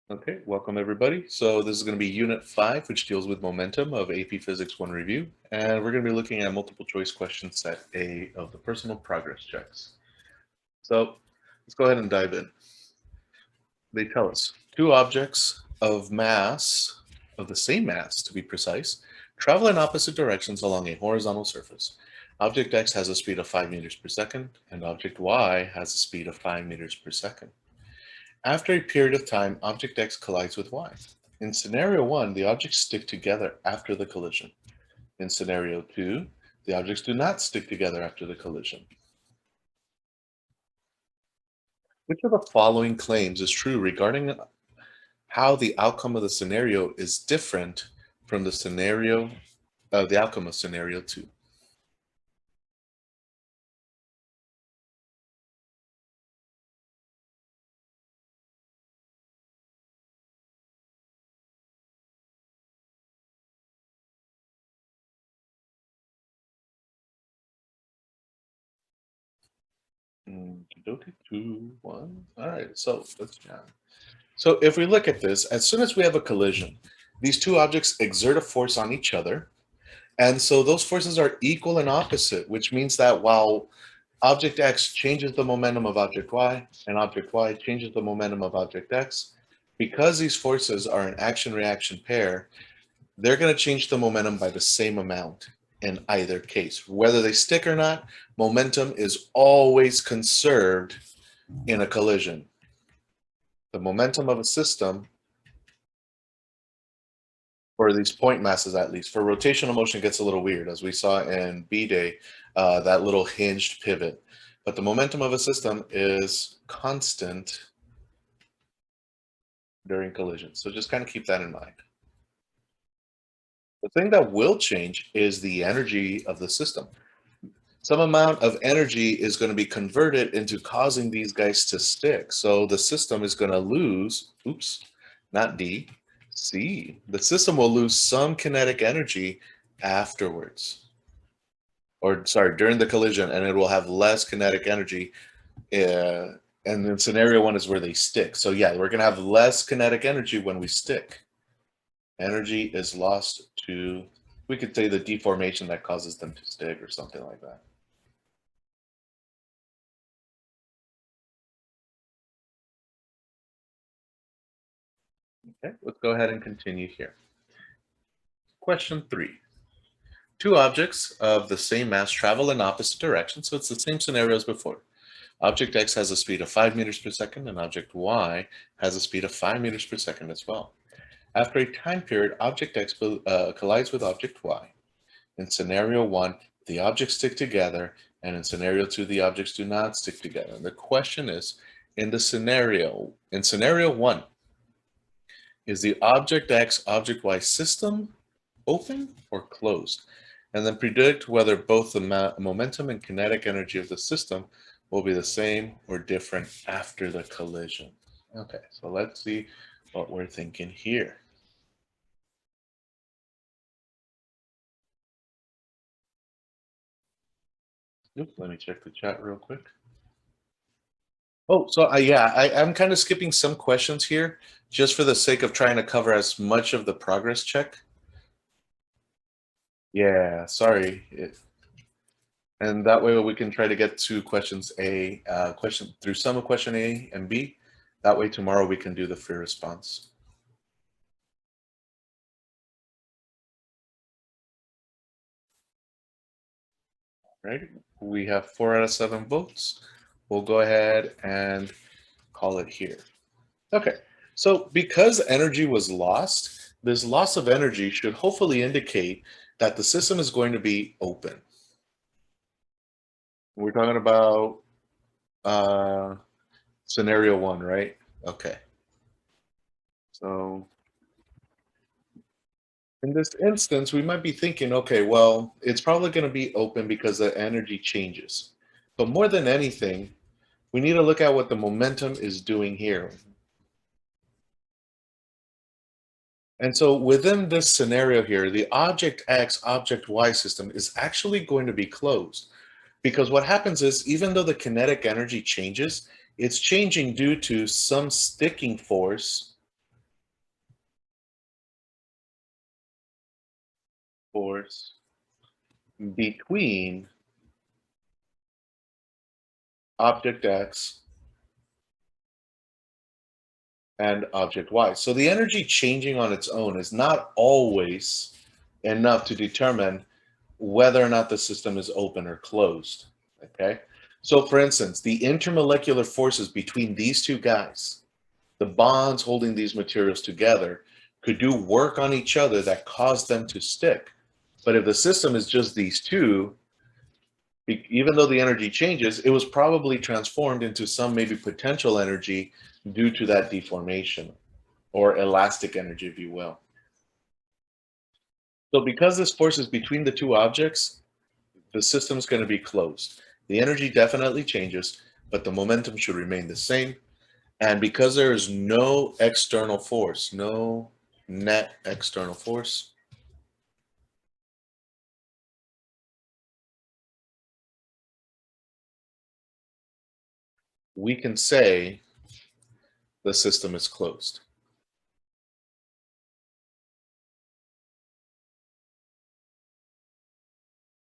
Okay, welcome everybody. So this is going to be Unit 5, which deals with momentum of AP Physics 1 review. And we're going to be looking at multiple choice question set A of the personal progress checks. So let's go ahead and dive in. They tell us two objects of mass, of the same mass to be precise, travel in opposite directions along a horizontal surface. Object X has a speed of 5 meters per second, and object Y has a speed of 5 meters per second. After a period of time, object X collides with Y. In scenario 1, the objects stick together after the collision. In scenario 2, the objects do not stick together after the collision. Which of the following claims is true regarding how the outcome of the scenario is different from the outcome of scenario 2? Okey-dokey, 2, 1. All right, so let's jam. So if we look at this, as soon as we have a collision, these two objects exert a force on each other. And so those forces are equal and opposite, which means that while object X changes the momentum of object Y and object Y changes the momentum of object X, because these forces are an action-reaction pair, they're going to change the momentum by the same amount in either case. Whether they stick or not, momentum is always conserved in a collision. The momentum of a system, for these point masses at least, for rotational motion, it gets a little weird, as we saw in B-Day, that little hinged pivot. But the momentum of a system is constant during collision. So just kind of keep that in mind. The thing that will change is the energy of the system. Some amount of energy is going to be converted into causing these guys to stick. So the system is going to lose, oops, not D, C. The system will lose some kinetic energy afterwards. Or sorry, during the collision, and it will have less kinetic energy. And then scenario 1 is where they stick. So yeah, we're going to have less kinetic energy when we stick. Energy is lost to, we could say, the deformation that causes them to stick or something like that. Okay, let's go ahead and continue here. Question 3. Two objects of the same mass travel in opposite directions, so it's the same scenario as before. Object X has a speed of 5 meters per second, and object Y has a speed of 5 meters per second as well. After a time period, object X collides with object Y. In scenario 1, the objects stick together, and in scenario 2, the objects do not stick together. And the question is, in scenario 1, is the object X, object Y system open or closed? And then predict whether both the momentum and kinetic energy of the system will be the same or different after the collision. Okay, so let's see what we're thinking here. Oops, let me check the chat real quick. Oh, so yeah, I'm kind of skipping some questions here just for the sake of trying to cover as much of the progress check. Yeah, sorry. And that way we can try to get to questions A, through some of question A and B. That way tomorrow we can do the free response. Right? We have 4 out of 7 votes. We'll go ahead and call it here. Okay, so because energy was lost, this loss of energy should hopefully indicate that the system is going to be open. We're talking about scenario 1, right? Okay. So in this instance, we might be thinking, okay, well, it's probably going to be open because the energy changes. But more than anything, we need to look at what the momentum is doing here. And so within this scenario here, the object X, object Y system is actually going to be closed. Because what happens is, even though the kinetic energy changes, it's changing due to some sticking force force between object X and object Y. So the energy changing on its own is not always enough to determine whether or not the system is open or closed, okay? So for instance, the intermolecular forces between these two guys, the bonds holding these materials together, could do work on each other that caused them to stick. But if the system is just these two, even though the energy changes, it was probably transformed into some maybe potential energy due to that deformation, or elastic energy, if you will. So because this force is between the two objects, the system's going to be closed. The energy definitely changes, but the momentum should remain the same. And because there is no external force, no net external force, we can say the system is closed.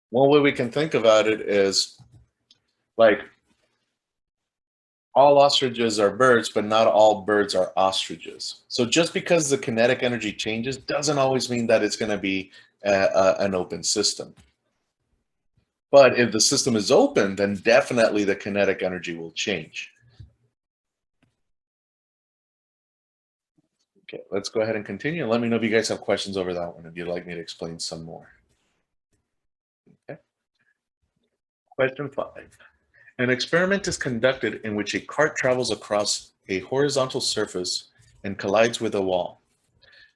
One way we can think about it is like all ostriches are birds, but not all birds are ostriches. So just because the kinetic energy changes doesn't always mean that it's going to be an open system. But if the system is open, then definitely the kinetic energy will change. Okay, let's go ahead and continue. Let me know if you guys have questions over that one, if you'd like me to explain some more. Okay. Question 5. An experiment is conducted in which a cart travels across a horizontal surface and collides with a wall.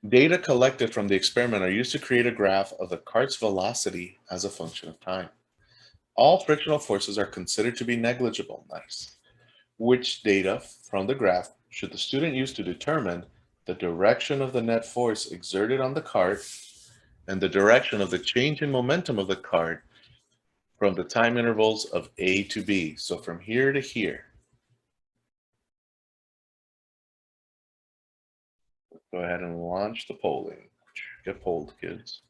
Data collected from the experiment are used to create a graph of the cart's velocity as a function of time. All frictional forces are considered to be negligible. Nice. Which data from the graph should the student use to determine the direction of the net force exerted on the cart and the direction of the change in momentum of the cart from the time intervals of A to B? So from here to here. Go ahead and launch the polling. Get polled, kids.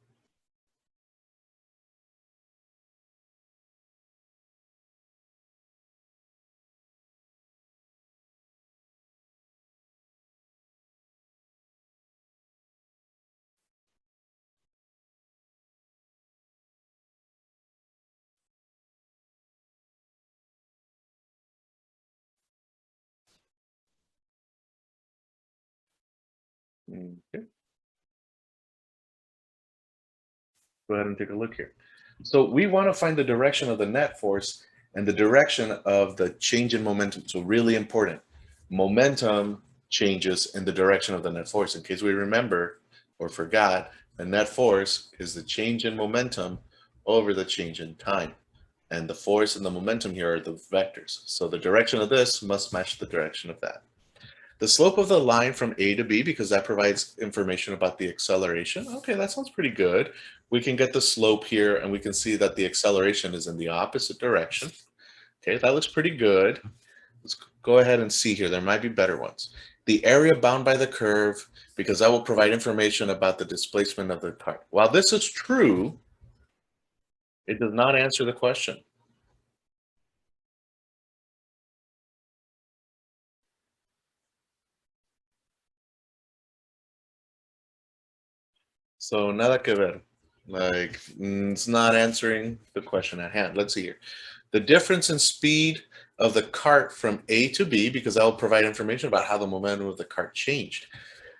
Okay. Go ahead and take a look here. So we want to find the direction of the net force and the direction of the change in momentum. So really important. Momentum changes in the direction of the net force. In case we remember or forgot, the net force is the change in momentum over the change in time. And the force and the momentum here are the vectors. So the direction of this must match the direction of that. The slope of the line from A to B, because that provides information about the acceleration. Okay, that sounds pretty good. We can get the slope here and we can see that the acceleration is in the opposite direction. Okay, that looks pretty good. Let's go ahead and see here. There might be better ones. The area bound by the curve, because that will provide information about the displacement of the cart. While this is true, it does not answer the question. So nada que ver. Like, it's not answering the question at hand. Let's see here. The difference in speed of the cart from A to B, because that will provide information about how the momentum of the cart changed.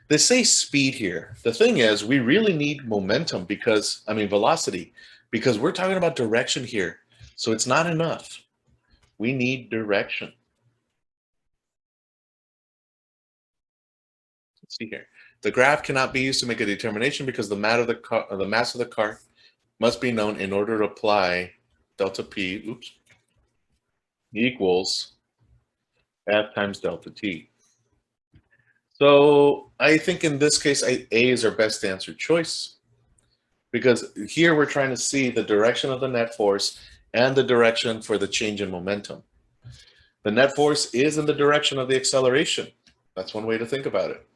They say speed here. The thing is, we really need momentum because, I mean, velocity, because we're talking about direction here. So it's not enough. We need direction. Let's see here. The graph cannot be used to make a determination because the mass of the cart must be known in order to apply delta P, equals F times delta T. So I think in this case, A is our best answer choice, because here we're trying to see the direction of the net force and the direction for the change in momentum. The net force is in the direction of the acceleration. That's one way to think about it.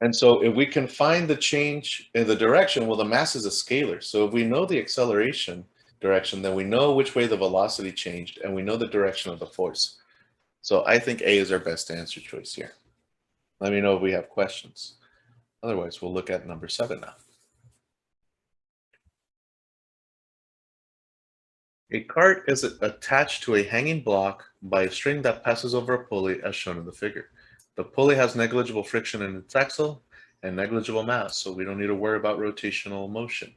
And so if we can find the change in the direction, well, the mass is a scalar. So if we know the acceleration direction, then we know which way the velocity changed, and we know the direction of the force. So I think A is our best answer choice here. Let me know if we have questions. Otherwise, we'll look at number 7 now. A cart is attached to a hanging block by a string that passes over a pulley as shown in the figure. The pulley has negligible friction in its axle and negligible mass, so we don't need to worry about rotational motion.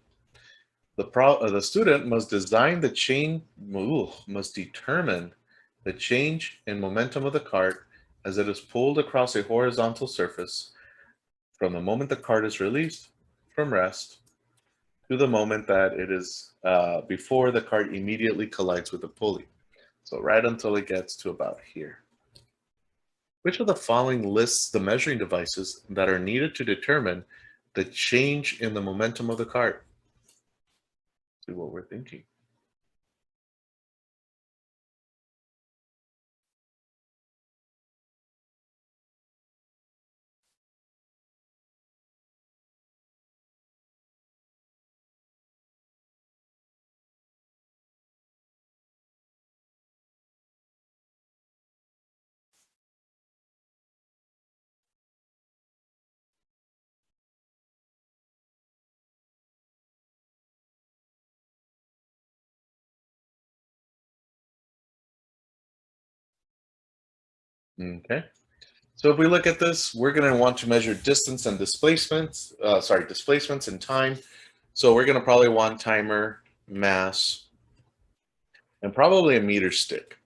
The student must design the chain, must determine the change in momentum of the cart as it is pulled across a horizontal surface from the moment the cart is released from rest to the moment that it is before the cart immediately collides with the pulley. So right until it gets to about here. Which of the following lists the measuring devices that are needed to determine the change in the momentum of the cart? See what we're thinking. Okay. So if we look at this, we're going to want to measure distance and displacements, displacements and time. So we're going to probably want timer, mass, and probably a meter stick.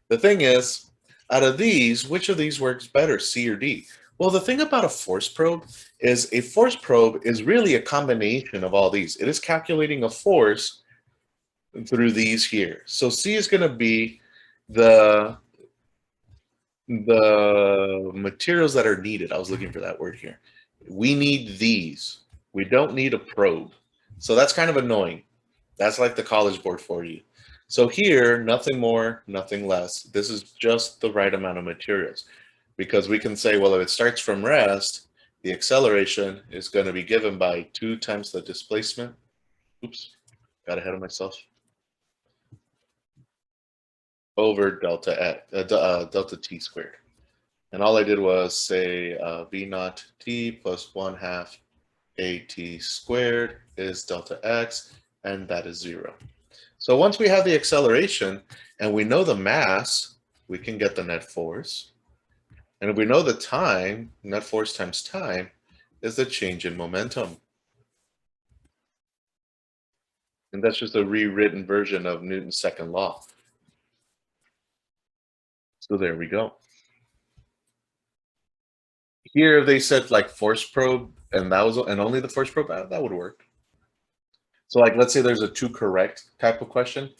The thing is, out of these, which of these works better, C or D? Well, the thing about a force probe is a force probe is really a combination of all these. It is calculating a force through these here. So C is going to be the materials that are needed. I was looking for that word here. We need these. We don't need a probe. So that's kind of annoying. That's like the College Board for you. So here, nothing more, nothing less. This is just the right amount of materials. Because we can say, well, if it starts from rest, the acceleration is going to be given by 2 times the displacement. Oops, got ahead of myself. Over delta t squared. And all I did was say v naught t plus 1/2 at squared is delta x, and that is 0. So once we have the acceleration and we know the mass, we can get the net force. And if we know the time, net force times time is the change in momentum. And that's just a rewritten version of Newton's second law. So there we go. Here they said like force probe, and that was and only the force probe, that would work. So like, let's say there's a 2 correct type of question.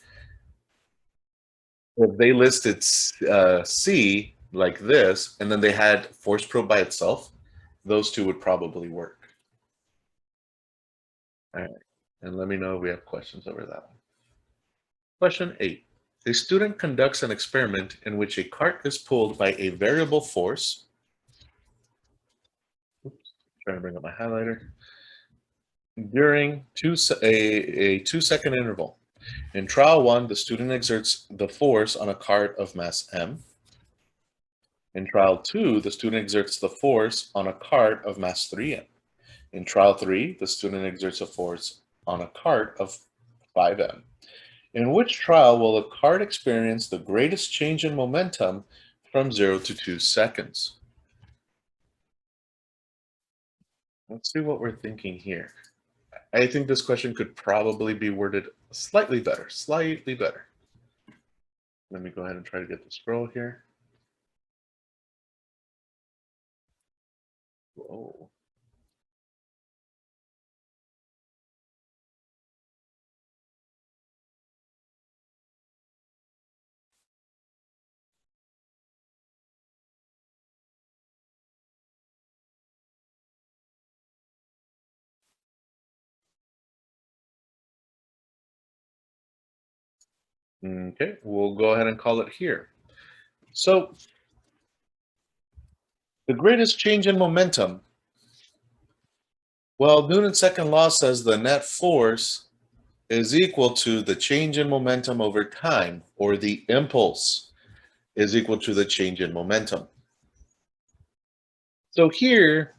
If they listed C like this, and then they had force probe by itself, those 2 would probably work. All right, and let me know if we have questions over that one. Question 8. A student conducts an experiment in which a cart is pulled by a variable force. Oops, trying to bring up my highlighter. During a 2-second interval. In trial 1, the student exerts the force on a cart of mass m. In trial 2, the student exerts the force on a cart of mass 3m. In trial 3, the student exerts a force on a cart of 5m. In which trial will a cart experience the greatest change in momentum from 0 to 2 seconds? Let's see what we're thinking here. I think this question could probably be worded slightly better, slightly better. Let me go ahead and try to get the scroll here. Whoa. Okay, we'll go ahead and call it here. So the greatest change in momentum Well, Newton's second law says the net force is equal to the change in momentum over time, or the impulse is equal to the change in momentum. So here,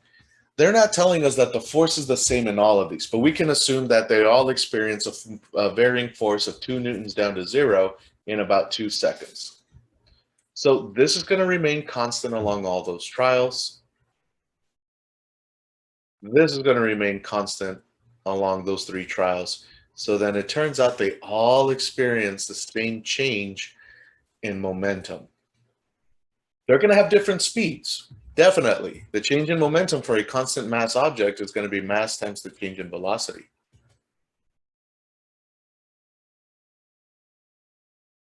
they're not telling us that the force is the same in all of these, but we can assume that they all experience a varying force of 2 newtons down to 0 in about 2 seconds. So this is going to remain constant along all those trials. This is going to remain constant along those 3 trials. So then it turns out they all experience the same change in momentum. They're going to have different speeds. Definitely. The change in momentum for a constant mass object is going to be mass times the change in velocity.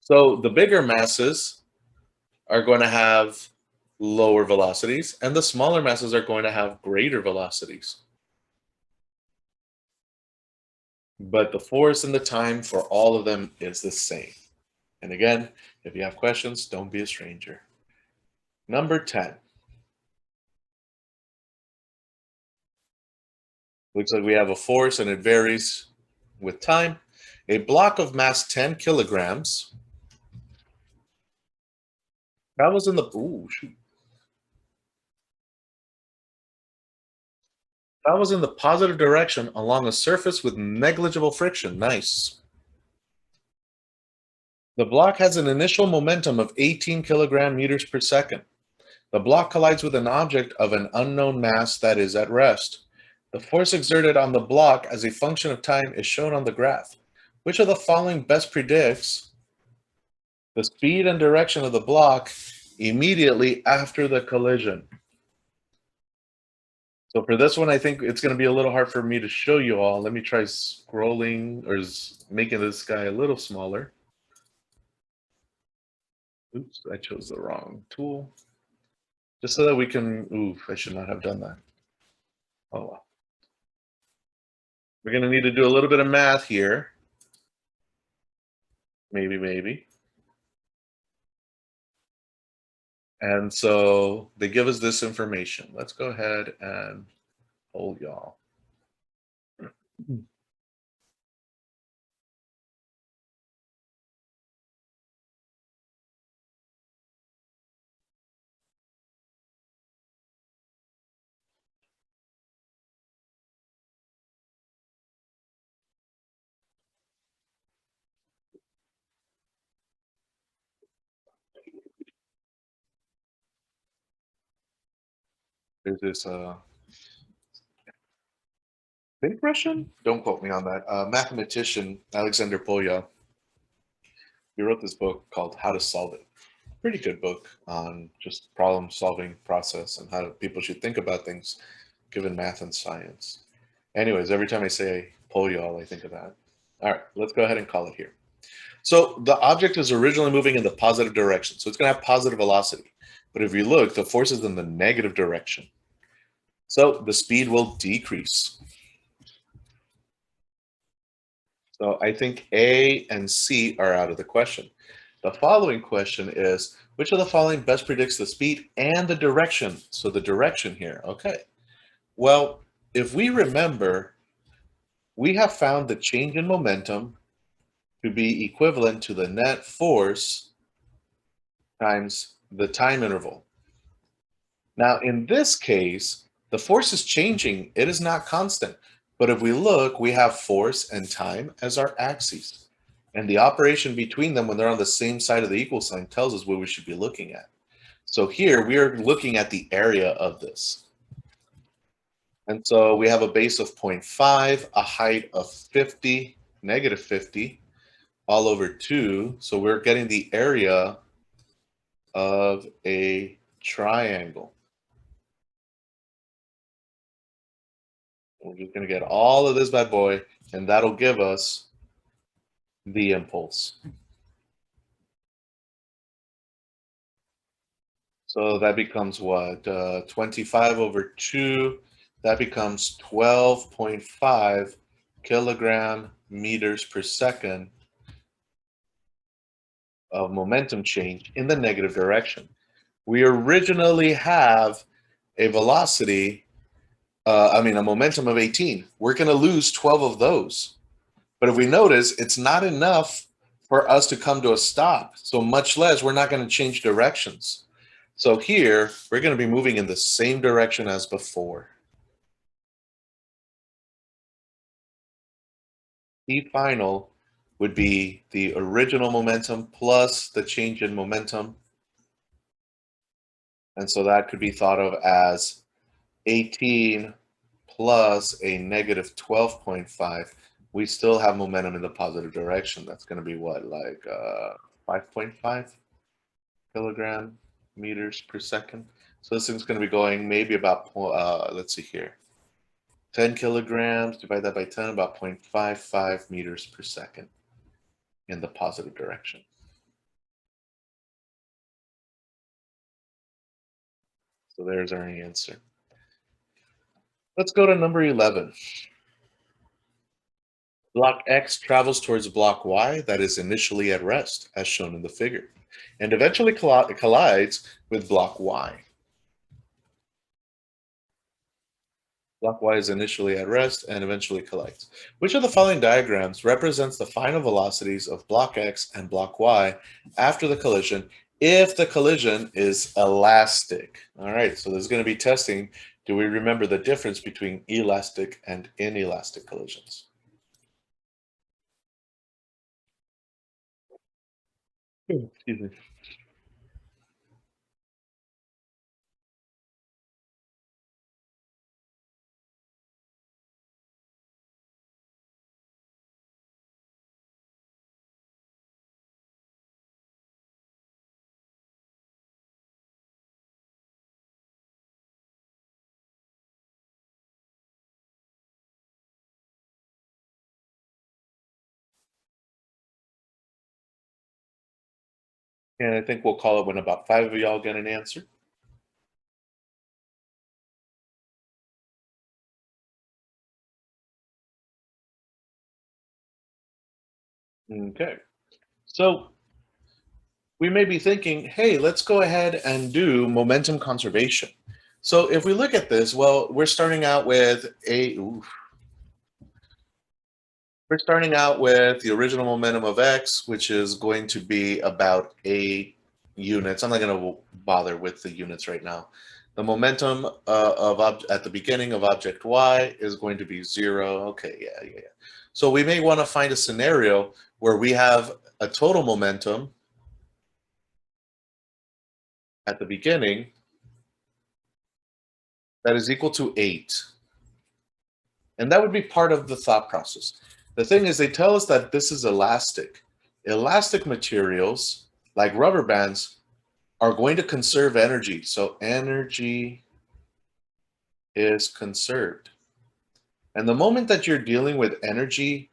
So the bigger masses are going to have lower velocities, and the smaller masses are going to have greater velocities. But the force and the time for all of them is the same. And again, if you have questions, don't be a stranger. Number 10. Looks like we have a force and it varies with time. A block of mass 10 kilograms travels in the travels in the positive direction along a surface with negligible friction. Nice. The block has an initial momentum of 18 kilogram meters per second. The block collides with an object of an unknown mass that is at rest. The force exerted on the block as a function of time is shown on the graph. Which of the following best predicts the speed and direction of the block immediately after the collision? So for this one, I think it's going to be a little hard for me to show you all. Let me try scrolling or making this guy a little smaller. Oops, I chose the wrong tool. Just so that we can, oof, I should not have done that. Oh well. We're going to need to do a little bit of math here. Maybe. And so they give us this information. Let's go ahead and hold y'all. There's this think Russian? Don't quote me on that. Mathematician Alexander Polya. He wrote this book called How to Solve It. Pretty good book on just problem solving process and how people should think about things given math and science. Anyways, every time I say Polyol, I think of that. All right, let's go ahead and call it here. So the object is originally moving in the positive direction, so it's going to have positive velocity. But if you look, the force is in the negative direction. So the speed will decrease. So I think A and C are out of the question. The following question is, which of the following best predicts the speed and the direction? So the direction here, okay. Well, if we remember, we have found the change in momentum to be equivalent to the net force times the time interval. Now, in this case, the force is changing. It is not constant. But if we look, we have force and time as our axes. And the operation between them when they're on the same side of the equal sign tells us what we should be looking at. So here we are looking at the area of this. And so we have a base of 0.5, a height of 50, negative 50, all over 2. So we're getting the area of a triangle. We're just going to get all of this bad boy, and that'll give us the impulse. So that becomes what? 25 over 2. That becomes 12.5 kilogram meters per second of momentum change in the negative direction. We originally have a velocity a momentum of 18. We're going to lose 12 of those. But if we notice, it's not enough for us to come to a stop. So much less, we're not going to change directions. So here, we're going to be moving in the same direction as before. T final would be the original momentum plus the change in momentum. And so that could be thought of as 18 plus a negative 12.5. We still have momentum in the positive direction. That's going to be what, like 5.5 kilogram meters per second. So this thing's going to be going maybe about, let's see here, 10 kilograms, divide that by 10, about 0.55 meters per second in the positive direction. So there's our answer. Let's go to number 11. Block X travels towards block Y that is initially at rest, as shown in the figure, and eventually collides with block Y. Block Y is initially at rest and eventually collides. Which of the following diagrams represents the final velocities of block X and block Y after the collision if the collision is elastic? All right, so there's going to be testing. Do we remember the difference between elastic and inelastic collisions? Excuse me. And I think we'll call it when about 5 of y'all get an answer. Okay. So we may be thinking, hey, let's go ahead and do momentum conservation. So if we look at this, well, we're starting out with the original momentum of X, which is going to be about 8 units. I'm not going to bother with the units right now. The momentum at the beginning of object Y is going to be 0. Okay, yeah. So we may want to find a scenario where we have a total momentum at the beginning that is equal to 8. And that would be part of the thought process. The thing is, they tell us that this is elastic. Elastic materials, like rubber bands, are going to conserve energy. So energy is conserved. And the moment that you're dealing with energy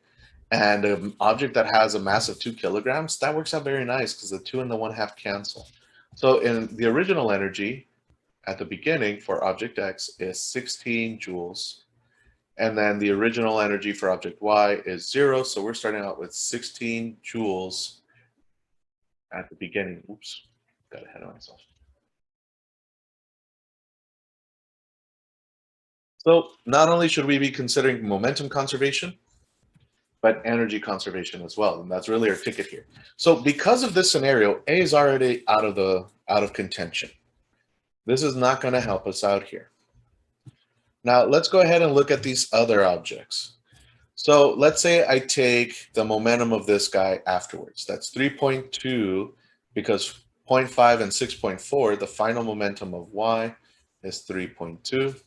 and an object that has a mass of 2 kilograms, that works out very nice because the 2 and the 1/2 cancel. So in the original energy at the beginning for object X is 16 joules. And then the original energy for object Y is 0. So we're starting out with 16 joules at the beginning. Oops, got ahead of myself. So not only should we be considering momentum conservation, but energy conservation as well. And that's really our ticket here. So because of this scenario, A is already out of contention. This is not going to help us out here. Now let's go ahead and look at these other objects. So let's say I take the momentum of this guy afterwards. That's 3.2 because 0.5 and 6.4, the final momentum of Y is 3.2.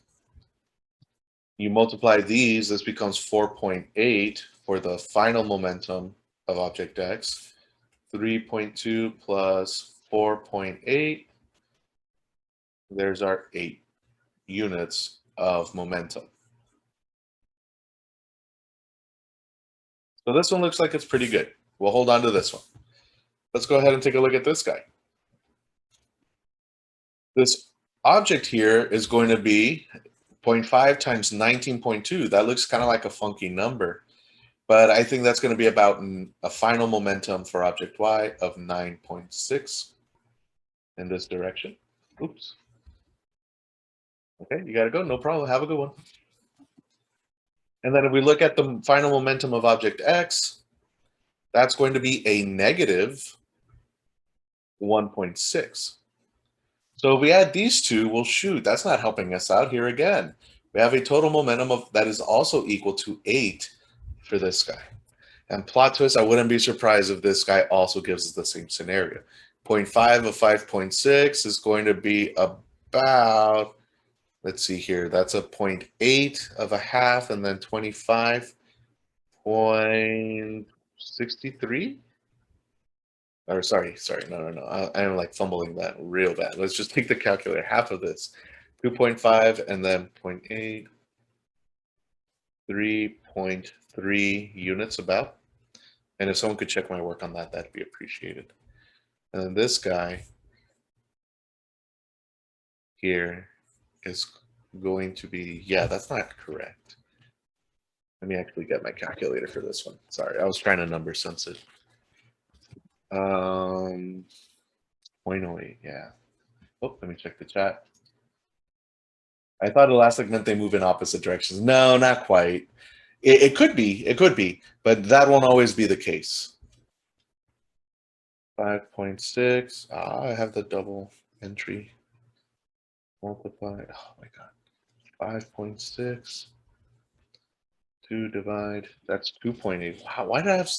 You multiply these, this becomes 4.8 for the final momentum of object X. 3.2 plus 4.8, there's our 8 units of momentum. So this one looks like it's pretty good. We'll hold on to this one. Let's go ahead and take a look at this guy. This object here is going to be 0.5 times 19.2. That looks kind of like a funky number, but I think that's going to be about a final momentum for object Y of 9.6 in this direction. Oops. Okay, you got to go. No problem. Have a good one. And then if we look at the final momentum of object X, that's going to be a negative 1.6. So if we add these two, well, shoot, that's not helping us out here again. We have a total momentum of that is also equal to 8 for this guy. And plot twist, I wouldn't be surprised if this guy also gives us the same scenario. 0.5 of 5.6 is going to be about, let's see here, that's a 0.8 of a half, and then 25.63. Or sorry, no. I'm like fumbling that real bad. Let's just take the calculator, half of this. 2.5 and then 0.8, 3.3 units about. And if someone could check my work on that, that'd be appreciated. And then this guy here is going to be, yeah, that's not correct. Let me actually get my calculator for this one. Sorry, I was trying to number sense it. 0.08, yeah. Oh, let me check the chat. I thought elastic meant they move in opposite directions. No, not quite. It could be, but that won't always be the case. 5.6. I have the double entry multiplied. Oh my God. 5.6. 2 divide. That's 2.8. Wow. Why did I have,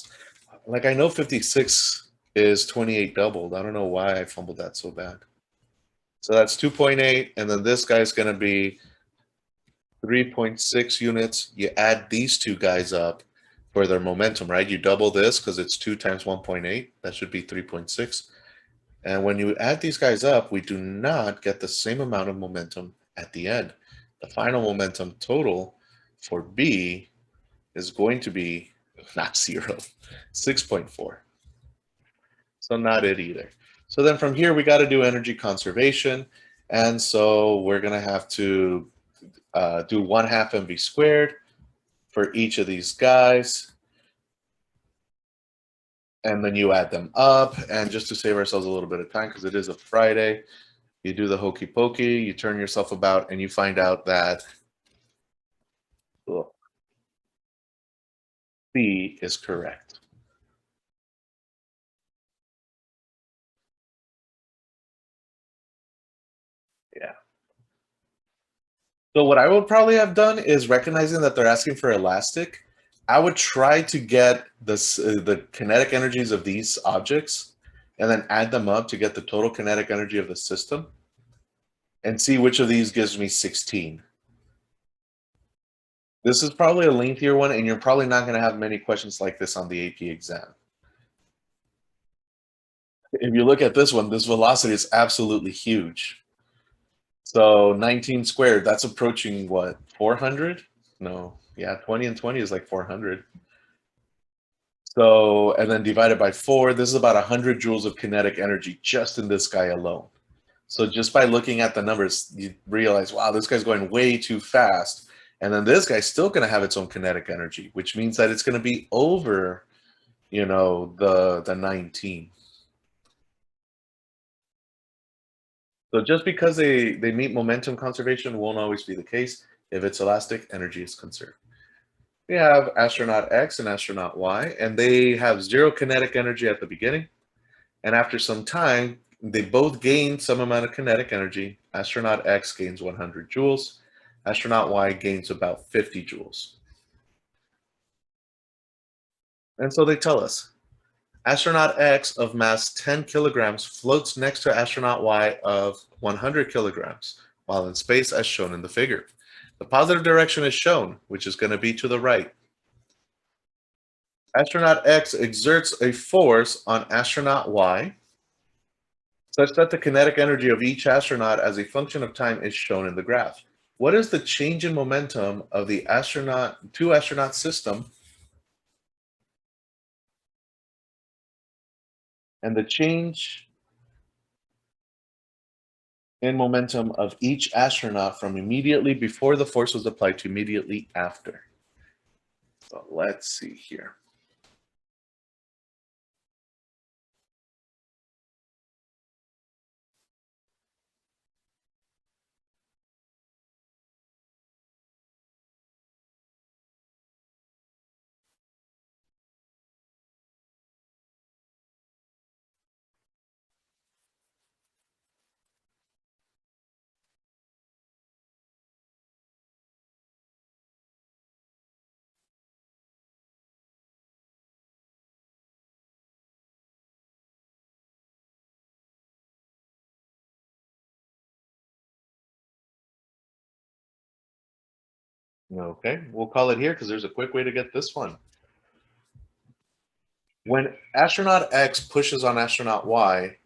like, I know 56 is 28 doubled. I don't know why I fumbled that so bad. So that's 2.8. And then this guy's going to be 3.6 units. You add these two guys up for their momentum, right? You double this because it's 2 times 1.8. That should be 3.6. And when you add these guys up, we do not get the same amount of momentum at the end. The final momentum total for B is going to be not 0, 6.4. So not it either. So then from here, we got to do energy conservation. And so we're going to have to do 1/2 mv squared for each of these guys. And then you add them up. And just to save ourselves a little bit of time, because it is a Friday, you do the hokey pokey, you turn yourself about, and you find out that C is correct. Yeah. So what I would probably have done is recognizing that they're asking for elastic. I would try to get this, the kinetic energies of these objects and then add them up to get the total kinetic energy of the system and see which of these gives me 16. This is probably a lengthier one, and you're probably not going to have many questions like this on the AP exam. If you look at this one, this velocity is absolutely huge. So 19 squared, that's approaching what, 400? No, yeah, 20 and 20 is like 400. So, and then divided by 4, this is about 100 joules of kinetic energy just in this guy alone. So just by looking at the numbers, you realize, wow, this guy's going way too fast. And then this guy's still going to have its own kinetic energy, which means that it's going to be over, the 19. So just because they meet momentum conservation won't always be the case. If it's elastic, energy is conserved. We have astronaut X and astronaut Y, and they have 0 kinetic energy at the beginning. And after some time, they both gain some amount of kinetic energy. Astronaut X gains 100 joules. Astronaut Y gains about 50 joules. And so they tell us, astronaut X of mass 10 kilograms floats next to astronaut Y of 100 kilograms, while in space as shown in the figure. The positive direction is shown, which is going to be to the right. Astronaut X exerts a force on astronaut Y such that the kinetic energy of each astronaut as a function of time is shown in the graph. What is the change in momentum of the two-astronaut system and the change in momentum of each astronaut from immediately before the force was applied to immediately after? So let's see here. Okay, we'll call it here because there's a quick way to get this one. When astronaut X pushes on astronaut Y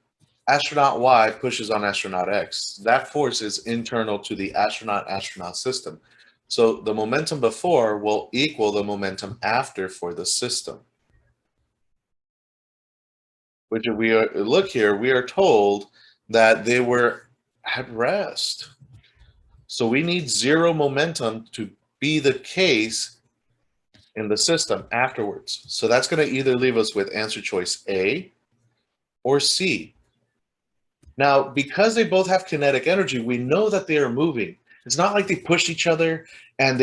pushes on astronaut X. That force is internal to the astronaut system. So the momentum before will equal the momentum after for the system. Which if we look here, we are told that they were at rest. So we need zero momentum to be the case in the system afterwards. So that's going to either leave us with answer choice A or C. Now, because they both have kinetic energy, we know that they are moving. It's not like they pushed each other and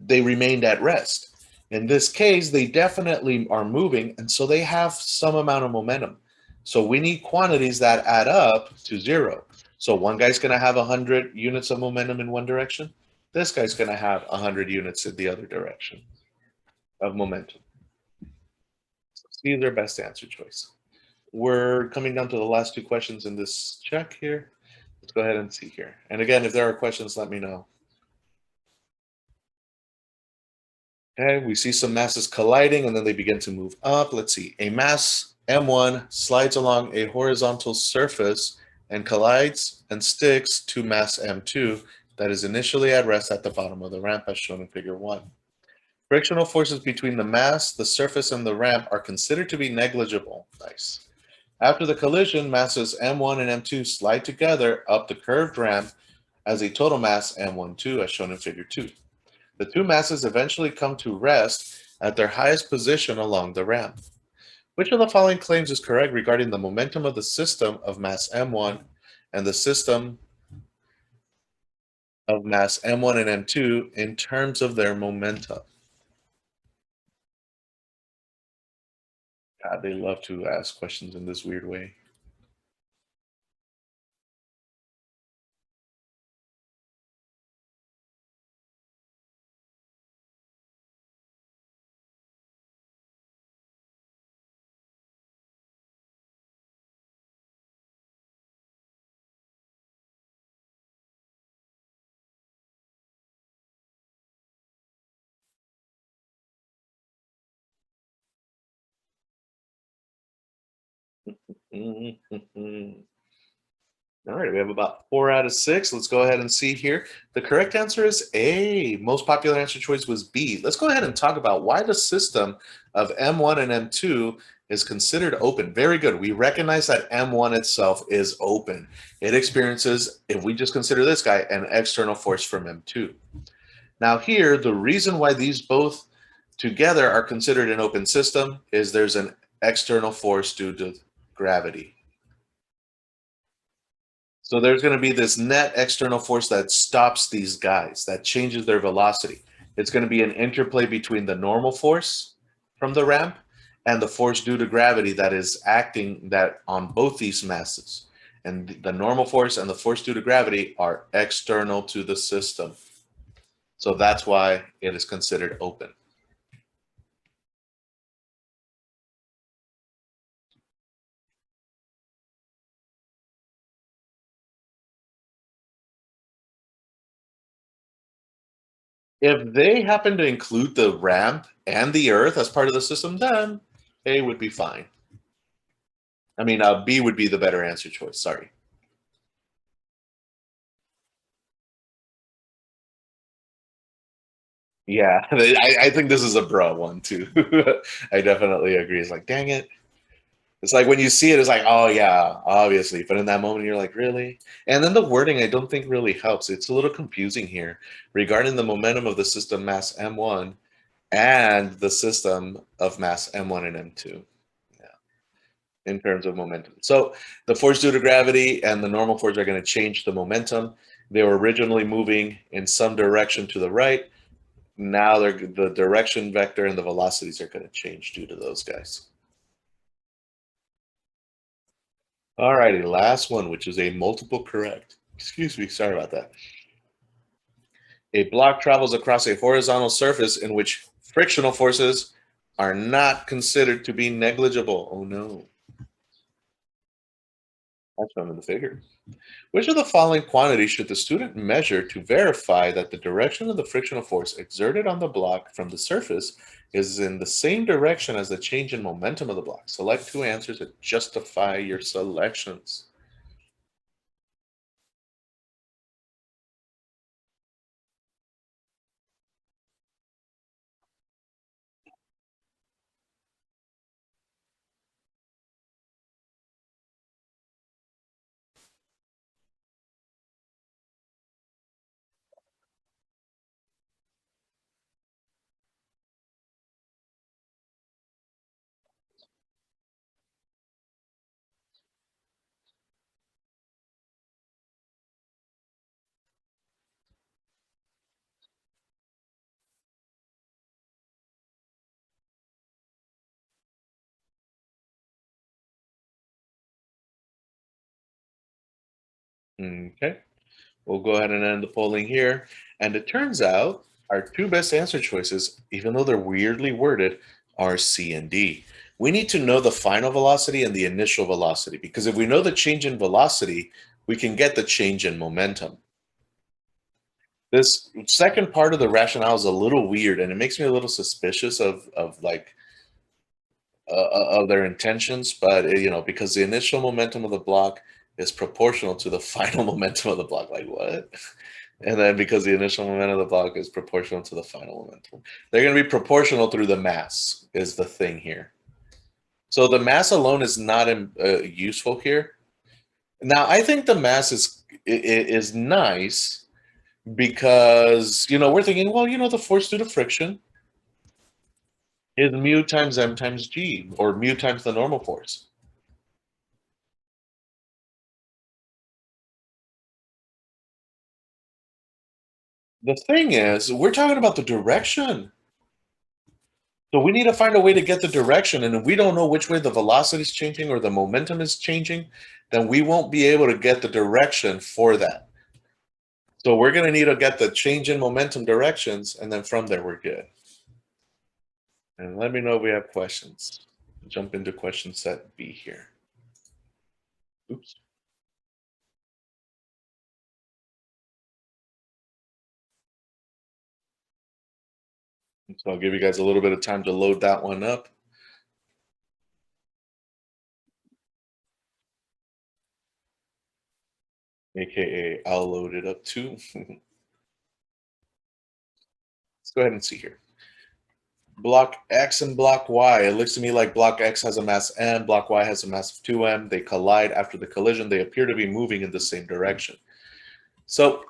they remained at rest. In this case, they definitely are moving, and so they have some amount of momentum. So we need quantities that add up to zero. So one guy's going to have 100 units of momentum in one direction. This guy's going to have 100 units in the other direction of momentum. So C is their best answer choice. We're coming down to the last two questions in this check here. Let's go ahead and see here. And again, if there are questions, let me know. Okay, we see some masses colliding and then they begin to move up. Let's see. A mass M1 slides along a horizontal surface and collides and sticks to mass M2 that is initially at rest at the bottom of the ramp as shown in figure 1. Frictional forces between the mass, the surface, and the ramp are considered to be negligible. Nice. After the collision, masses M1 and M2 slide together up the curved ramp as a total mass M12 as shown in figure 2. The two masses eventually come to rest at their highest position along the ramp. Which of the following claims is correct regarding the momentum of the system of mass M1 and the system of mass M1 and M2 in terms of their momentum? God, they love to ask questions in this weird way. All right, we have about 4 out of 6. Let's go ahead and see here. The correct answer is A. Most popular answer choice was B. Let's go ahead and talk about why the system of M1 and M2 is considered open. Very good. We recognize that M1 itself is open. It experiences, if we just consider this guy, an external force from M2. Now here, the reason why these both together are considered an open system is there's an external force due to gravity. So there's going to be this net external force that stops these guys, that changes their velocity. It's going to be an interplay between the normal force from the ramp and the force due to gravity that is acting that on both these masses. And the normal force and the force due to gravity are external to the system. So that's why it is considered open. If they happen to include the ramp and the Earth as part of the system, then A would be fine. I mean, B would be the better answer choice. Sorry. Yeah, I think this is a bro one too. I definitely agree. It's like, dang it. It's like when you see it, it's like, oh yeah, obviously. But in that moment, you're like, really? And then the wording, I don't think really helps. It's a little confusing here regarding the momentum of the system mass M1 and the system of mass M1 and M2. Yeah, in terms of momentum. So the force due to gravity and the normal force are going to change the momentum. They were originally moving in some direction to the right. Now the direction vector and the velocities are going to change due to those guys. All righty, last one, which is a multiple correct. Excuse me, sorry about that. A block travels across a horizontal surface in which frictional forces are not considered to be negligible. Oh no. That's shown in the figure. Which of the following quantities should the student measure to verify that the direction of the frictional force exerted on the block from the surface is in the same direction as the change in momentum of the block? Select two answers and justify your selections. Okay, we'll go ahead and end the polling here. And it turns out our two best answer choices, even though they're weirdly worded, are C and D. We need to know the final velocity and the initial velocity, because if we know the change in velocity, we can get the change in momentum. This second part of the rationale is a little weird, and it makes me a little suspicious of like of their intentions. But because the initial momentum of the block is proportional to the final momentum of the block, like what? And then because the initial momentum of the block is proportional to the final momentum, they're going to be proportional through the mass. Is the thing here. So the mass alone is not useful here. Now I think the mass is nice because we're thinking, well, the force due to friction is mu times m times g, or mu times the normal force. The thing is, we're talking about the direction. So we need to find a way to get the direction, and if we don't know which way the velocity is changing or the momentum is changing, then we won't be able to get the direction for that. So we're going to need to get the change in momentum directions, and then from there we're good. And let me know if we have questions. Jump into question set B here. Oops. So I'll give you guys a little bit of time to load that one up. AKA, I'll load it up too. Let's go ahead and see here. Block X and block Y. It looks to me like block X has a mass m, block Y has a mass of 2m. They collide. After the collision, they appear to be moving in the same direction. So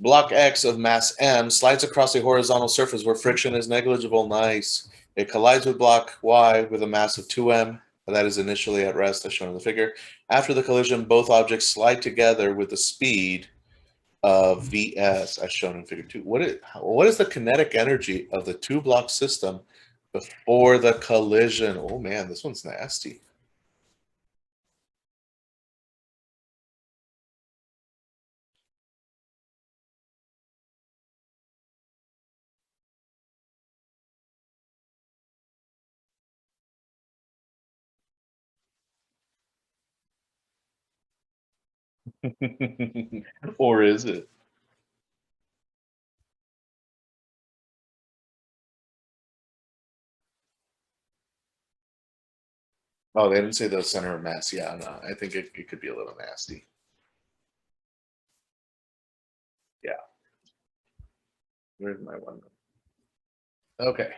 block X of mass m slides across a horizontal surface where friction is negligible. Nice. It collides with block Y with a mass of 2m. That is initially at rest, as shown in the figure. After the collision, both objects slide together with the speed of Vs, as shown in figure 2. What is the kinetic energy of the two block system before the collision? Oh man, this one's nasty. Or is it? Oh, they didn't say the center of mass. Yeah, no, I think it could be a little nasty. Yeah. Where's my one? Okay.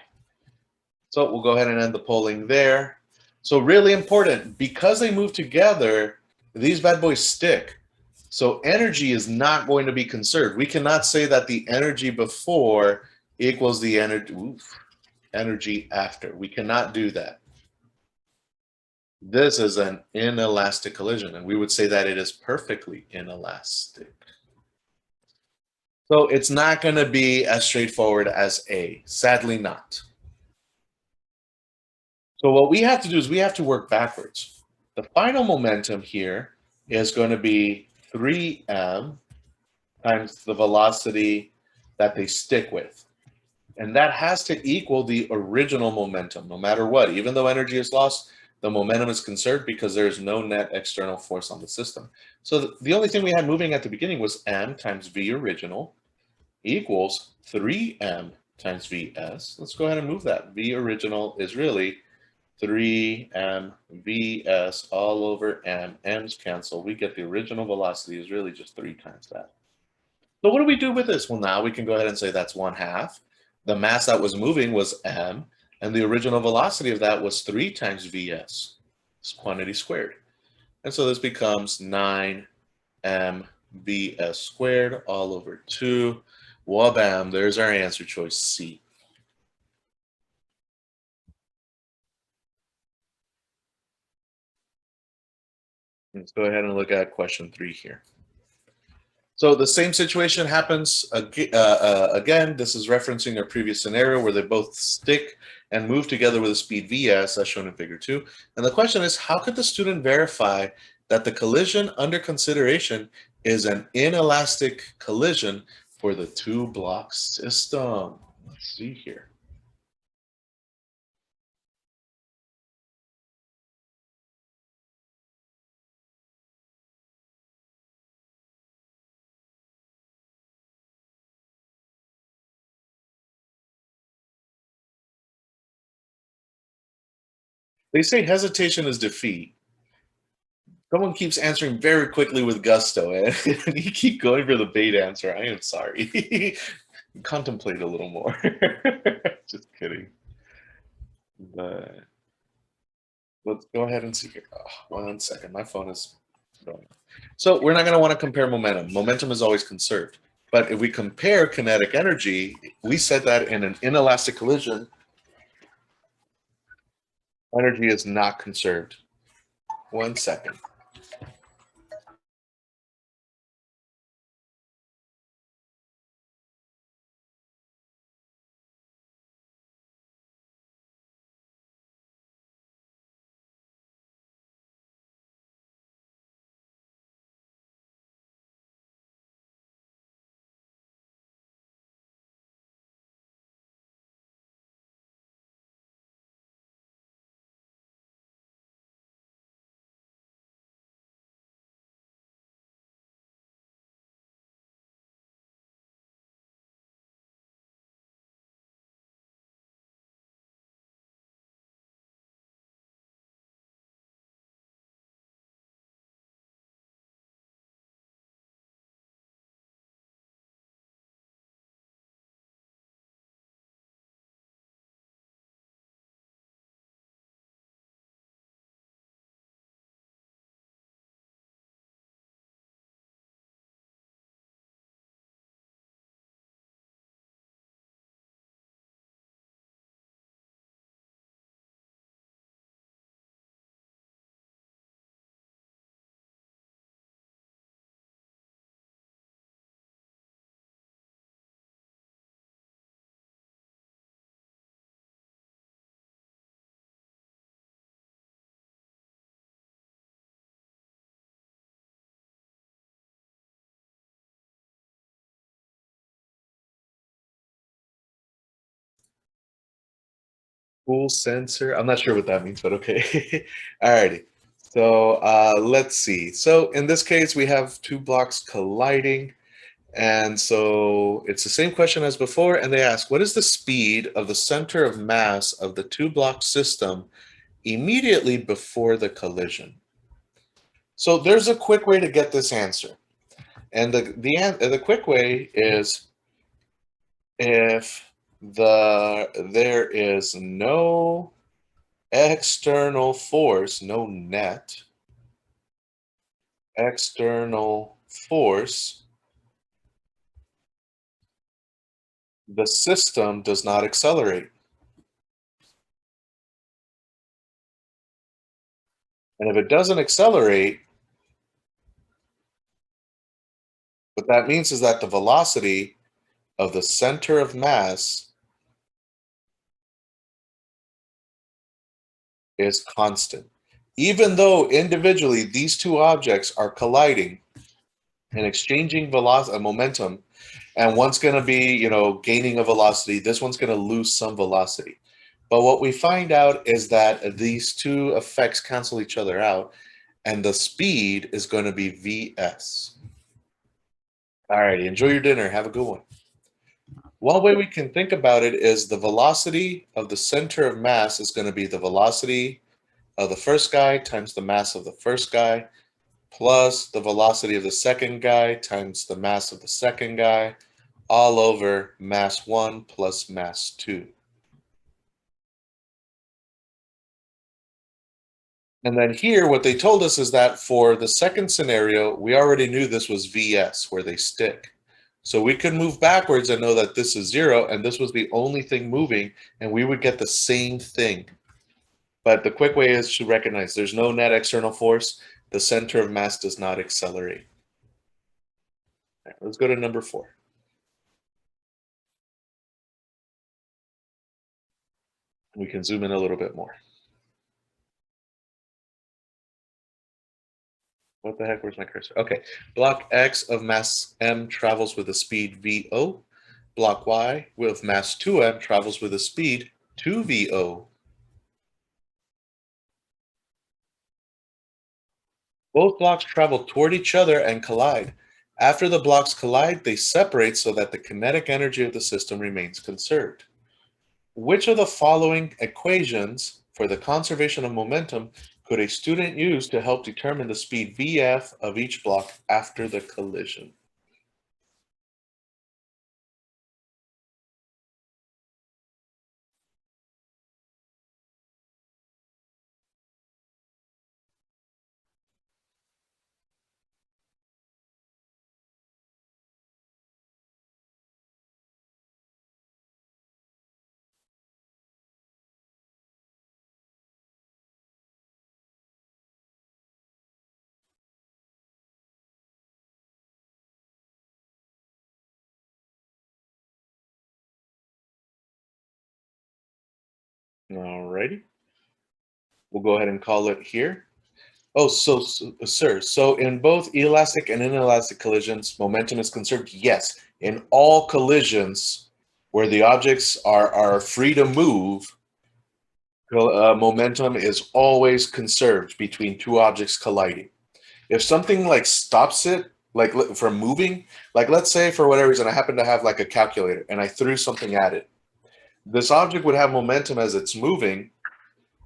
So we'll go ahead and end the polling there. So really important, because they move together, these bad boys stick. So energy is not going to be conserved. We cannot say that the energy before equals the energy after. We cannot do that. This is an inelastic collision, and we would say that it is perfectly inelastic. So it's not going to be as straightforward as A. Sadly not. So what we have to do is we have to work backwards. The final momentum here is going to be 3m times the velocity that they stick with. And that has to equal the original momentum, no matter what. Even though energy is lost, the momentum is conserved because there is no net external force on the system. So the only thing we had moving at the beginning was m times v original equals 3m times vs. Let's go ahead and move that. V original is really 3m vs all over m. M's cancel. We get the original velocity is really just 3 times that. So what do we do with this? Well, now we can go ahead and say that's 1/2. The mass that was moving was m, and the original velocity of that was 3 times vs. It's quantity squared. And so this becomes 9m vs squared all over 2. Wabam, there's our answer choice C. Let's go ahead and look at question 3 here. So the same situation happens again. This is referencing a previous scenario where they both stick and move together with a speed vs, as shown in figure 2. And the question is, how could the student verify that the collision under consideration is an inelastic collision for the 2-block system? Let's see here. They say hesitation is defeat. Someone keeps answering very quickly with gusto, and you keep going for the bait answer. I am sorry. Contemplate a little more. Just kidding. But let's go ahead and see here. Oh, 1 second. My phone is going. So we're not going to want to compare momentum. Momentum is always conserved. But if we compare kinetic energy, we said that in an inelastic collision, energy is not conserved. 1 second. Full sensor. I'm not sure what that means, but okay. Alrighty. So let's see. So in this case, we have 2 blocks colliding. And so it's the same question as before. And they ask, what is the speed of the center of mass of the 2-block system immediately before the collision? So there's a quick way to get this answer. And the quick way is if there is no external force, no net external force, the system does not accelerate. And if it doesn't accelerate, what that means is that the velocity of the center of mass is constant. Even though individually these 2 objects are colliding and exchanging velocity, momentum, and one's going to be, gaining a velocity, this one's going to lose some velocity. But what we find out is that these two effects cancel each other out, and the speed is going to be Vs. All right, enjoy your dinner. Have a good one. One way we can think about it is the velocity of the center of mass is going to be the velocity of the first guy times the mass of the first guy plus the velocity of the second guy times the mass of the second guy all over mass 1 plus mass 2. And then here, what they told us is that for the second scenario, we already knew this was Vs, where they stick. So we could move backwards and know that this is 0, and this was the only thing moving, and we would get the same thing. But the quick way is to recognize there's no net external force. The center of mass does not accelerate. All right, let's go to number 4. We can zoom in a little bit more. What the heck? Where's my cursor? Okay. Block X of mass m travels with a speed VO. Block Y with mass 2m travels with a speed 2VO. Both blocks travel toward each other and collide. After the blocks collide, they separate so that the kinetic energy of the system remains conserved. Which of the following equations for the conservation of momentum could a student use to help determine the speed Vf of each block after the collision? Alrighty, we'll go ahead and call it here. Oh, sir, so in both elastic and inelastic collisions, momentum is conserved? Yes. In all collisions where the objects are free to move, momentum is always conserved between two objects colliding. If something like stops it, like from moving, like let's say for whatever reason I happen to have like a calculator and I threw something at it, this object would have momentum as it's moving,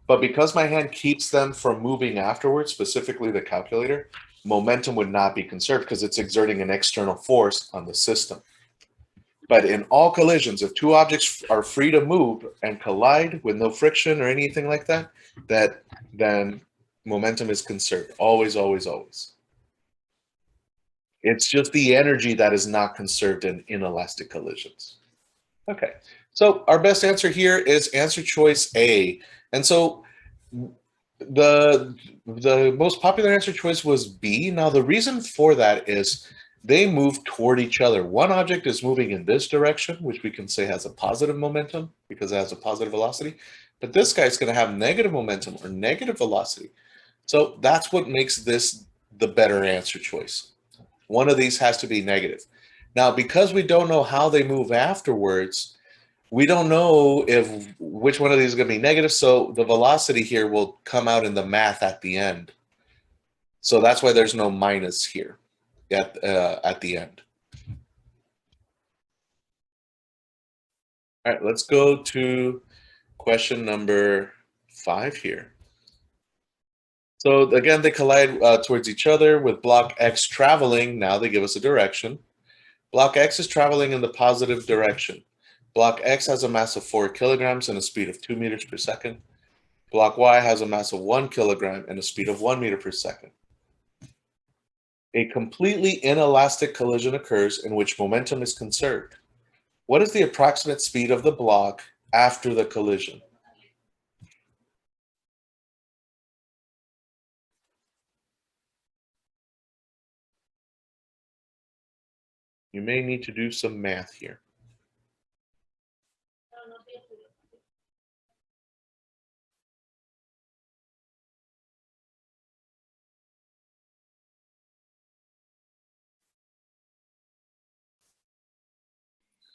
but because my hand keeps them from moving afterwards, specifically the calculator, momentum would not be conserved because it's exerting an external force on the system. But in all collisions, if two objects are free to move and collide with no friction or anything like that, then momentum is conserved. Always, always, always. It's just the energy that is not conserved in inelastic collisions. Okay, so our best answer here is answer choice A. And so the most popular answer choice was B. Now the reason for that is they move toward each other. One object is moving in this direction, which we can say has a positive momentum because it has a positive velocity. But this guy's going to have negative momentum or negative velocity. So that's what makes this the better answer choice. One of these has to be negative. Now, because we don't know how they move afterwards, we don't know if which one of these is going to be negative. So the velocity here will come out in the math at the end. So that's why there's no minus here at the end. All right, let's go to question number 5 here. So again, they collide towards each other with block X traveling. Now they give us a direction. Block X is traveling in the positive direction. Block X has a mass of 4 kilograms and a speed of 2 meters per second. Block Y has a mass of 1 kilogram and a speed of 1 meter per second. A completely inelastic collision occurs in which momentum is conserved. What is the approximate speed of the block after the collision? You may need to do some math here.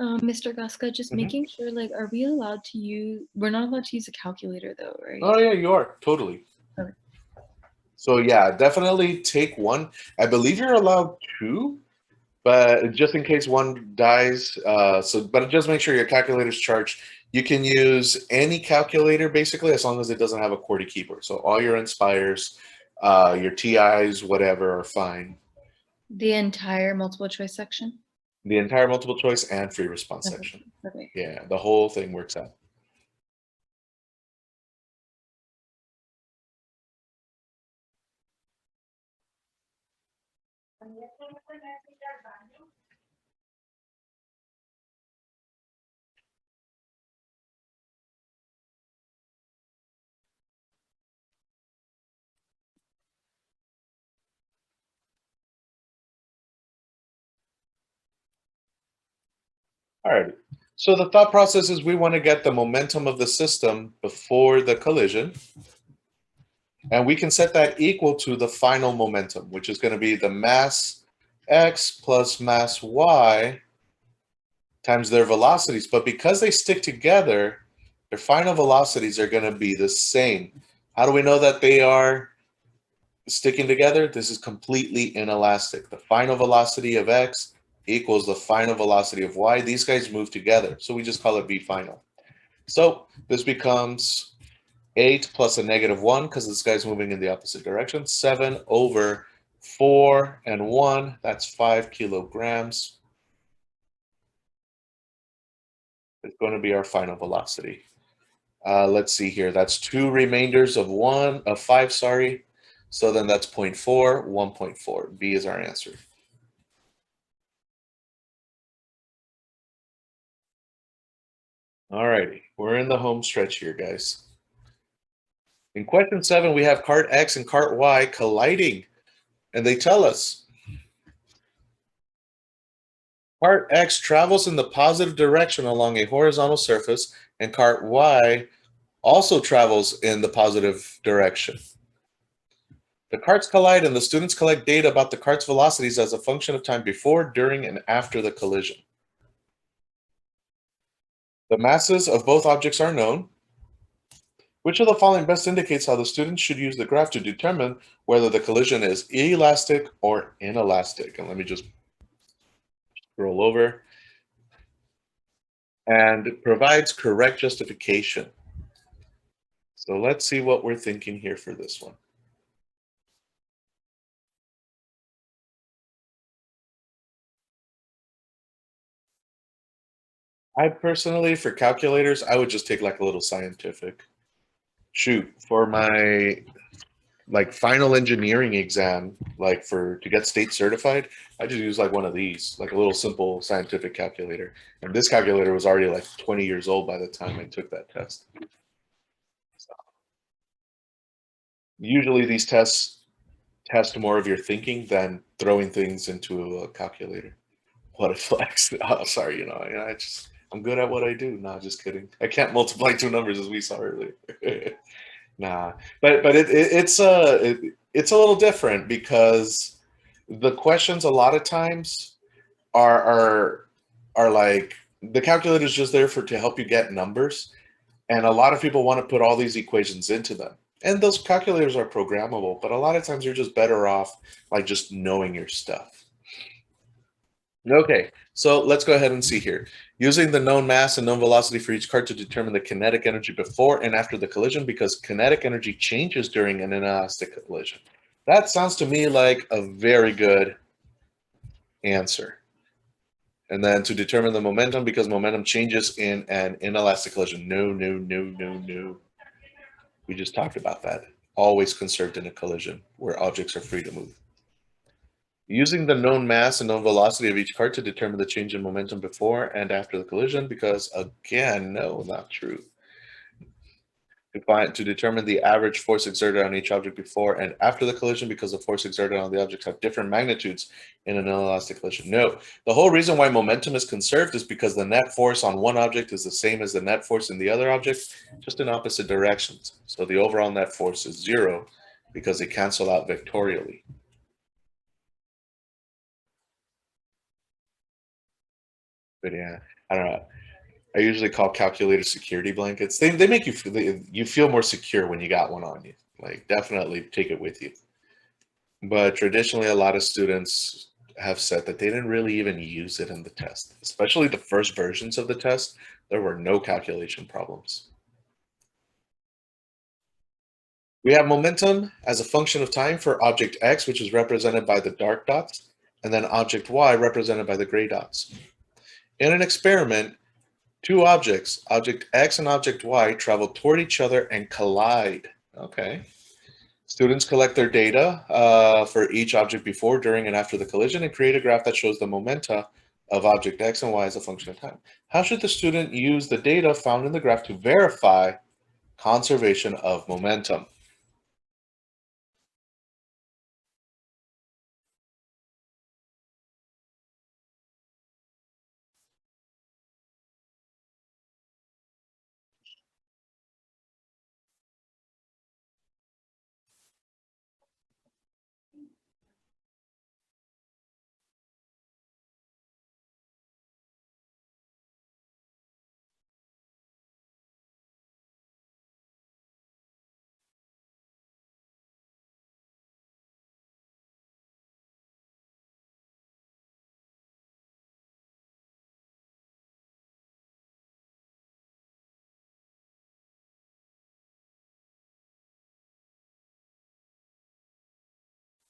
Mr. Gasca, just making sure, like, are we allowed to use, we're not allowed to use a calculator though, right? Oh yeah, you are totally. Okay. So yeah, definitely take one. I believe you're allowed two, but just in case one dies, but just make sure your calculator's charged. You can use any calculator basically as long as it doesn't have a QWERTY keyboard. So all your Inspires, your TIs, whatever are fine. The entire multiple choice section? The entire multiple choice and free response Okay. section. Okay. Yeah, the whole thing works out. All right. So the thought process is we want to get the momentum of the system before the collision. And we can set that equal to the final momentum, which is going to be the mass x plus mass y times their velocities. But because they stick together, their final velocities are going to be the same. How do we know that they are sticking together? This is completely inelastic. The final velocity of x equals the final velocity of y. These guys move together, so we just call it v final. So this becomes 8 plus a -1, because this guy's moving in the opposite direction. 7 over 4 and 1, that's 5 kilograms. It's going to be our final velocity. Let's see here. That's 2 remainders of 5, sorry. So then that's 0.4, 1.4. B is our answer. All righty, we're in the home stretch here, guys. In question 7, we have cart X and cart Y colliding, and they tell us cart X travels in the positive direction along a horizontal surface, and cart Y also travels in the positive direction. The carts collide, and the students collect data about the cart's velocities as a function of time before, during, and after the collision. The masses of both objects are known. Which of the following best indicates how the students should use the graph to determine whether the collision is elastic or inelastic? And let me just scroll over. And it provides correct justification. So let's see what we're thinking here for this one. I personally, for calculators, I would just take like a little scientific. Shoot, for my final engineering exam, to get state certified, I just use like one of these, like a little simple scientific calculator. And this calculator was already like 20 years old by the time I took that test. So, usually these tests test more of your thinking than throwing things into a calculator. What a flex. Oh, sorry, I'm good at what I do. Nah, just kidding. I can't multiply two numbers as we saw earlier. Nah, but it's a little different because the questions a lot of times are like the calculator is just there to help you get numbers, and a lot of people want to put all these equations into them. And those calculators are programmable, but a lot of times you're just better off like just knowing your stuff. Okay, so let's go ahead and see here. Using the known mass and known velocity for each cart to determine the kinetic energy before and after the collision, because kinetic energy changes during an inelastic collision. That sounds to me like a very good answer. And then to determine the momentum, because momentum changes in an inelastic collision. No, no, no, no, no. We just talked about that. Always conserved in a collision where objects are free to move. Using the known mass and known velocity of each cart to determine the change in momentum before and after the collision, because again, no, not true. To determine the average force exerted on each object before and after the collision, because the force exerted on the objects have different magnitudes in an inelastic collision. No, the whole reason why momentum is conserved is because the net force on one object is the same as the net force in the other object, just in opposite directions. So the overall net force is 0 because they cancel out vectorially. But yeah, I don't know. I usually call calculator security blankets. They make you feel more secure when you got one on you. Like definitely take it with you. But traditionally, a lot of students have said that they didn't really even use it in the test, especially the first versions of the test. There were no calculation problems. We have momentum as a function of time for object X, which is represented by the dark dots, and then object Y represented by the gray dots. In an experiment, two objects, object X and object Y, travel toward each other and collide. Okay. Students collect their data for each object before, during, and after the collision and create a graph that shows the momenta of object X and Y as a function of time. How should the student use the data found in the graph to verify conservation of momentum?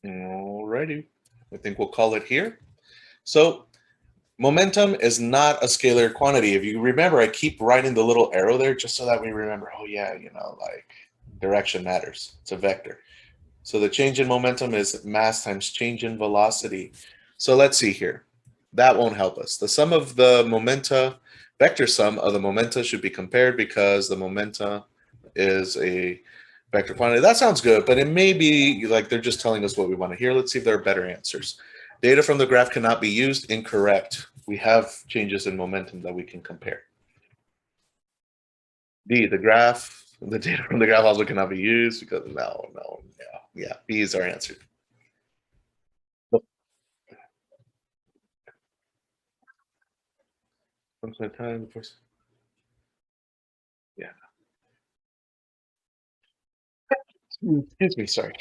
Alrighty, I think we'll call it here. So momentum is not a scalar quantity. If you remember, I keep writing the little arrow there just so that we remember, oh yeah, like direction matters. It's a vector. So the change in momentum is mass times change in velocity. So let's see here. That won't help us. The sum of the momenta, vector sum of the momenta should be compared because the momenta is a vector quantity. That sounds good, but it may be like they're just telling us what we want to hear. Let's see if there are better answers. Data from the graph cannot be used. Incorrect. We have changes in momentum that we can compare. D, the data from the graph also cannot be used because no, yeah. B is our answer. Function of time, of course. Yeah. Excuse me, sorry.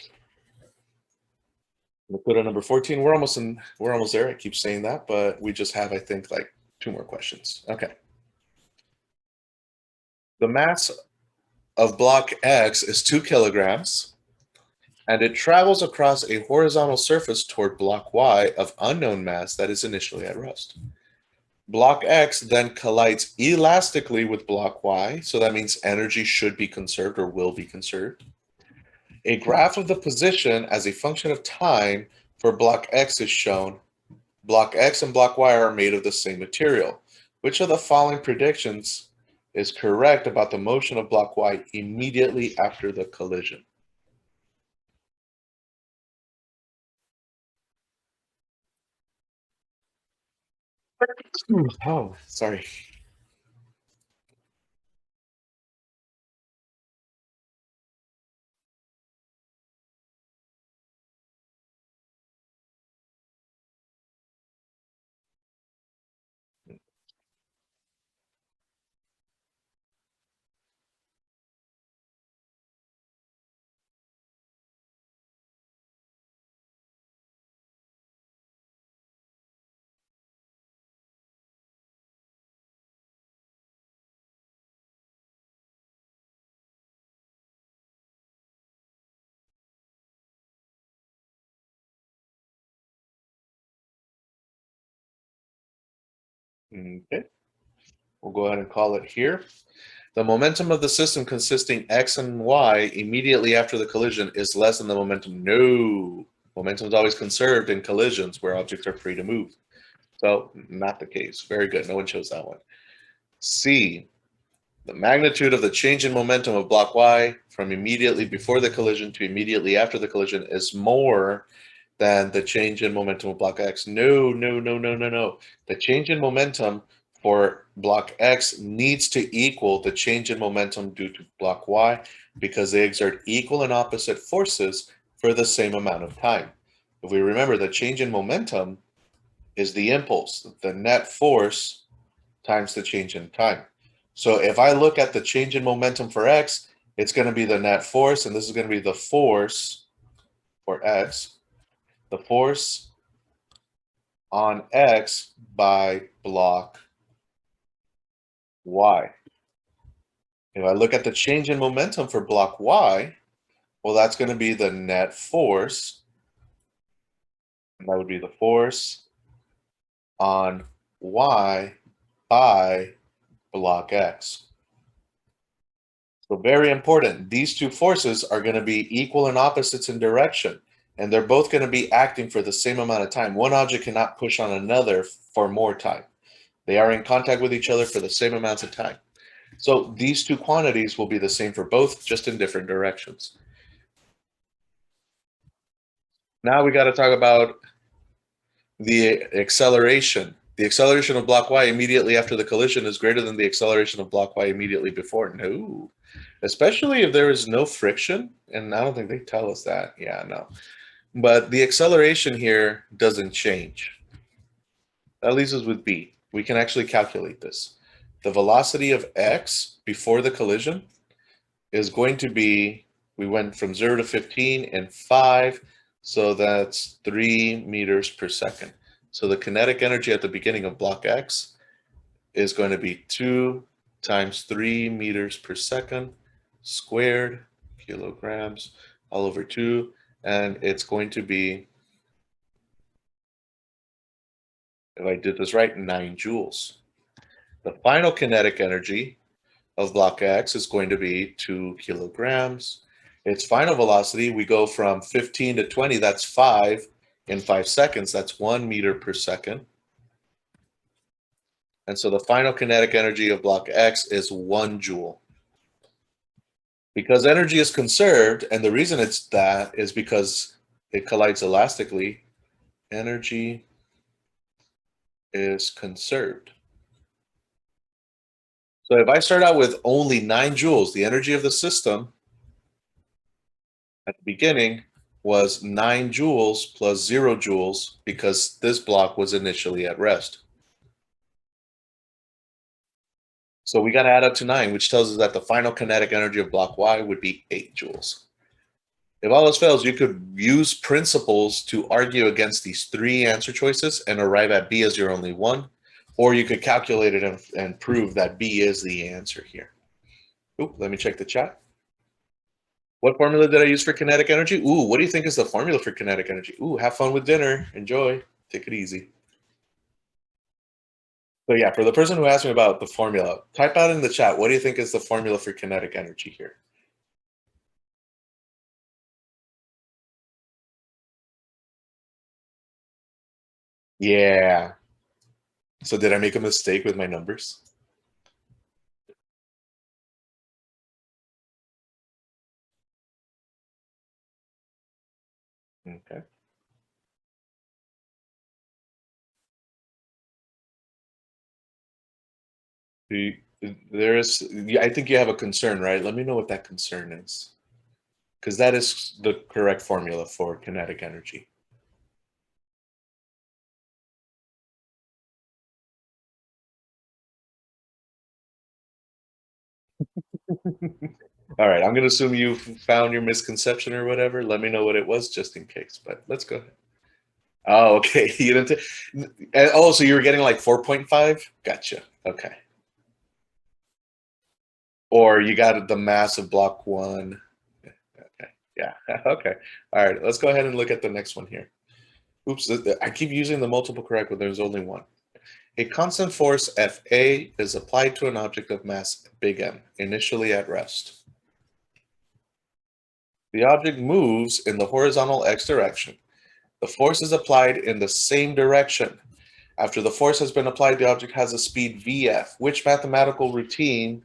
We'll put it number 14. We're almost there. I keep saying that, but we just have, I think, like 2 more questions. Okay. The mass of block X is 2 kilograms, and it travels across a horizontal surface toward block Y of unknown mass that is initially at rest. Block X then collides elastically with block Y, so that means energy should be conserved or will be conserved. A graph of the position as a function of time for block X is shown. Block X and block Y are made of the same material. Which of the following predictions is correct about the motion of block Y immediately after the collision? Oh, sorry. Okay, we'll go ahead and call it here. The momentum of the system consisting X and Y immediately after the collision is less than the momentum. No, momentum is always conserved in collisions where objects are free to move. So not the case. Very good. No one chose that one. C, the magnitude of the change in momentum of block Y from immediately before the collision to immediately after the collision is more than the change in momentum of block X. No. The change in momentum for block X needs to equal the change in momentum due to block Y because they exert equal and opposite forces for the same amount of time. If we remember, the change in momentum is the impulse. The net force times the change in time. So if I look at the change in momentum for x, it's going to be the net force, and this is going to be the force for x, the force on x by block y. If I look at the change in momentum for block y, well, that's going to be the net force. And that would be the force on y by block x. So very important. These two forces are going to be equal and opposites in direction, and they're both going to be acting for the same amount of time. One object cannot push on another for more time. They are in contact with each other for the same amounts of time. So these two quantities will be the same for both, just in different directions. Now we got to talk about the acceleration. The acceleration of block y immediately after the collision is greater than the acceleration of block y immediately before. No, especially if there is no friction. And I don't think they tell us that. Yeah, no. But the acceleration here doesn't change. That leaves us with B. We can actually calculate this. The velocity of x before the collision is going to be, we went from 0 to 15 in 5, so that's 3 meters per second. So the kinetic energy at the beginning of block X is going to be 2 times 3 meters per second squared, kilograms, all over 2, and it's going to be, if I did this right, 9 joules. The final kinetic energy of block X is going to be 2 kilograms. Its final velocity, we go from 15 to 20, that's 5 in 5 seconds. That's 1 meter per second. And so the final kinetic energy of block X is 1 joule. Because energy is conserved, and the reason it's that is because it collides elastically, energy is conserved. So if I start out with only 9 joules, the energy of the system at the beginning was 9 joules plus 0 joules because this block was initially at rest. So we got to add up to 9, which tells us that the final kinetic energy of block Y would be 8 joules. If all else fails, you could use principles to argue against these 3 answer choices and arrive at B as your only one, or you could calculate it and prove that B is the answer here. Ooh, let me check the chat. What formula did I use for kinetic energy? Ooh, what do you think is the formula for kinetic energy? Ooh, have fun with dinner. Enjoy. Take it easy. So yeah, for the person who asked me about the formula, type out in the chat, what do you think is the formula for kinetic energy here? Yeah. So did I make a mistake with my numbers? Okay. There is, I think you have a concern, right? Let me know what that concern is. Because that is the correct formula for kinetic energy. All right, I'm going to assume you found your misconception or whatever. Let me know what it was just in case, but let's go ahead. Oh, okay. You didn't. Oh, so you were getting like 4.5? Gotcha. Okay. Or you got the mass of block 1. Okay. Yeah. Okay. All right. Let's go ahead and look at the next one here. Oops. I keep using the multiple correct when there's only one. A constant force Fa is applied to an object of mass big M, initially at rest. The object moves in the horizontal x direction. The force is applied in the same direction. After the force has been applied, the object has a speed Vf. Which mathematical routine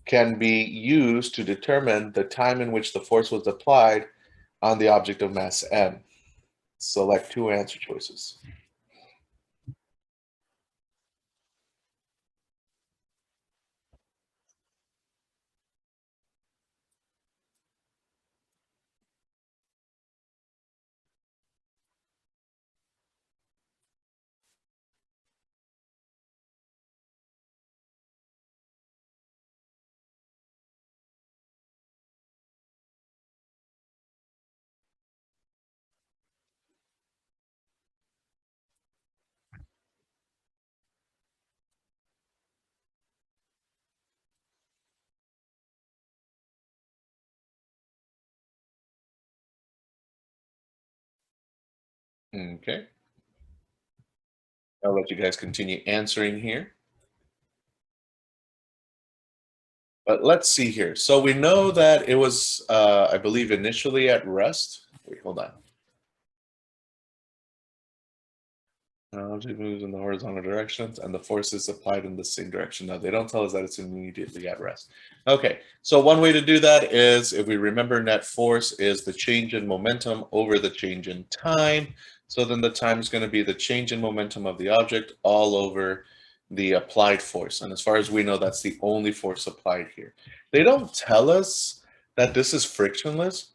can be used to determine the time in which the force was applied on the object of mass M? Select 2 answer choices. Okay. I'll let you guys continue answering here. But let's see here. So we know that it was, I believe, initially at rest. Wait, hold on. Object moves in the horizontal directions and the force is applied in the same direction. Now, they don't tell us that it's immediately at rest. Okay, so one way to do that is, if we remember, net force is the change in momentum over the change in time. So then the time is going to be the change in momentum of the object all over the applied force. And as far as we know, that's the only force applied here. They don't tell us that this is frictionless.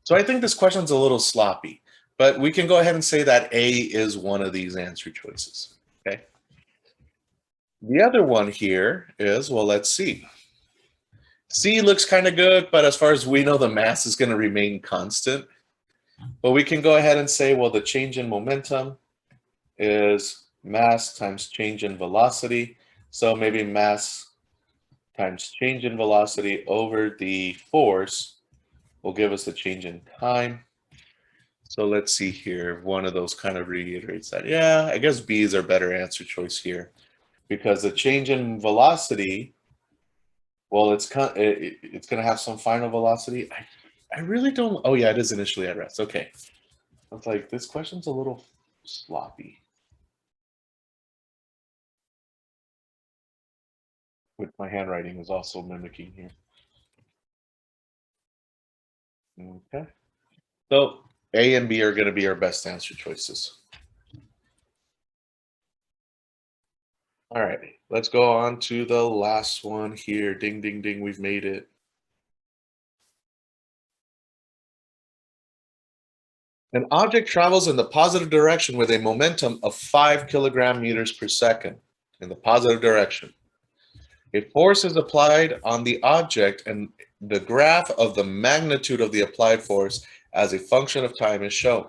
So I think this question's a little sloppy. But we can go ahead and say that A is one of these answer choices, okay? The other one here is, well, let's see. C looks kind of good, but as far as we know, the mass is going to remain constant. But we can go ahead and say, well, the change in momentum is mass times change in velocity. So maybe mass times change in velocity over the force will give us the change in time. So let's see here. One of those kind of reiterates that. Yeah, I guess B is our better answer choice here, because the change in velocity, well, it's going to have some final velocity. I really don't. Oh yeah, it is initially at rest. Okay, I was like, this question's a little sloppy. With my handwriting is also mimicking here. Okay, so A and B are going to be our best answer choices. All right, let's go on to the last one here. Ding, ding, ding, we've made it. An object travels in the positive direction with a momentum of 5 kilogram meters per second in the positive direction. A force is applied on the object and the graph of the magnitude of the applied force as a function of time is shown.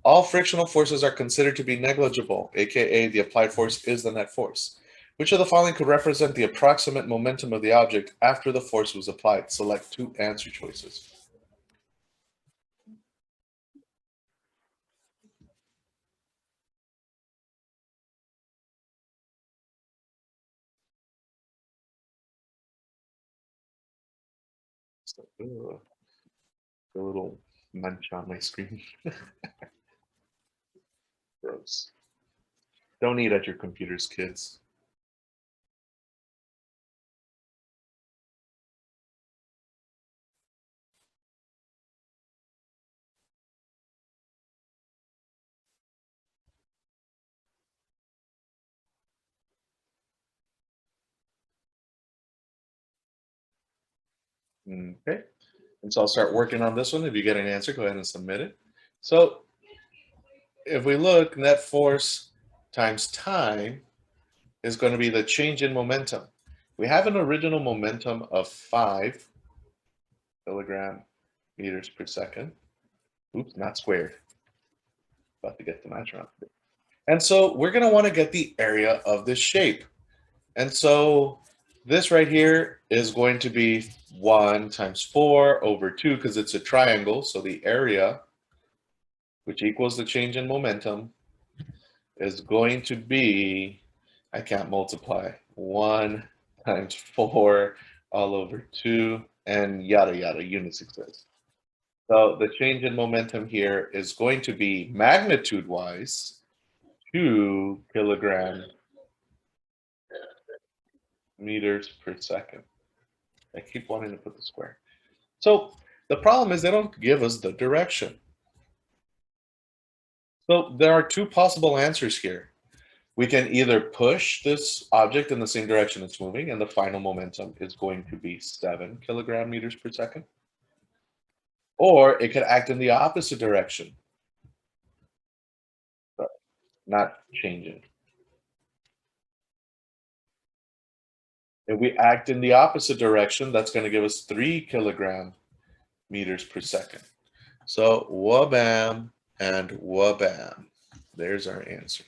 All frictional forces are considered to be negligible, aka the applied force is the net force. Which of the following could represent the approximate momentum of the object after the force was applied? Select two answer choices. Ugh, a little munch on my screen. Gross. Don't eat at your computers, kids. Okay. And so I'll start working on this one. If you get an answer, go ahead and submit it. So if we look, net force times time is going to be the change in momentum. We have an original momentum of 5 kilogram meters per second. Oops, not squared. About to get the match wrong. And so we're going to want to get the area of this shape. And so this right here is going to be 1 times 4 over 2 because it's a triangle. So the area, which equals the change in momentum, is going to be, I can't multiply, 1 times 4 all over 2, and yada yada, units exist. So the change in momentum here is going to be magnitude-wise 2 kilogram meters per second. I keep wanting to put the square. So the problem is they don't give us the direction. So there are two possible answers here. We can either push this object in the same direction it's moving, and the final momentum is going to be 7 kilogram meters per second. Or it could act in the opposite direction, but not changing. If we act in the opposite direction, that's going to give us 3 kilogram meters per second. So wabam and wabam. There's our answer.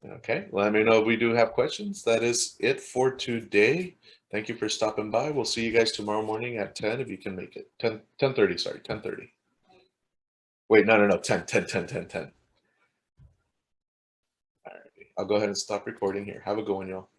Okay, let me know if we do have questions. That is it for today. Thank you for stopping by. We'll see you guys tomorrow morning at 10 if you can make it. 10:30, sorry, 10:30. Wait, no, 10, 10, 10, 10, 10. I'll go ahead and stop recording here. Have a good one, y'all.